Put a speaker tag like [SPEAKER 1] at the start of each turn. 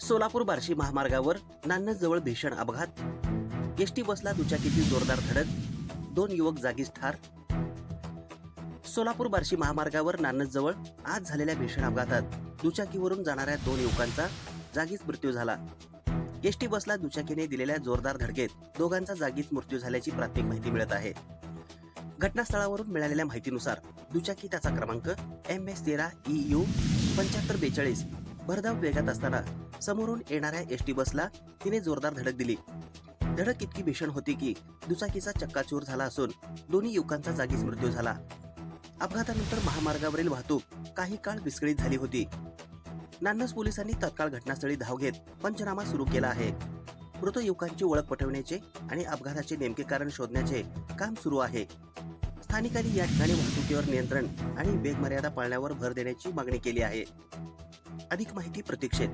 [SPEAKER 1] सोलापूर बार्शी महामार्गावर नान्नज जवळ भीषण अपघात. एसटी बसला दुचाकीची जोरदार धडक, 2 युवक जागीच ठार. सोलापूर बार्शी महामार्गावर नान्नज जवळ आज झालेल्या भीषण अपघातात दुचाकीवरून जाणाऱ्या 2 युवकांचा जागीच मृत्यू झाला. एसटी बसला दुचाकीने दिलेल्या जोरदार धडकेत दोघांचा जागीच मृत्यू झाल्याची प्राथमिक माहिती मिळत आहे. घटनास्थळावरून मिळालेल्या माहितीनुसार दुचाकी त्याचा क्रमांक MS13EU 7542 भरधाव वेगात असताना समोरून येणाऱ्या एसटी बसला तिने जोरदार धडक दिली. धडक इतकी भीषण होती की दुचाकीचा चक्काचूर झाला असून दोन्ही युवकांचा जागीच मृत्यू झाला. अपघातानंतर महामार्गावरील वाहतूक काही काळ विस्कळीत झाली होती. नान्नज पोलिसांनी तत्काळ घटनास्थळी धाव घेत पंचनामा सुरू केला आहे. मृत युवकांची ओळख पटवण्याचे आणि अपघाताचे नेमके कारण शोधण्याचे काम सुरू आहे. स्थानिकांनी या ठिकाणी वाहतुकीवर नियंत्रण आणि वेग मर्यादा पाळण्यावर भर देण्याची मागणी केली आहे. अधिक माहिती प्रतीक्षेत.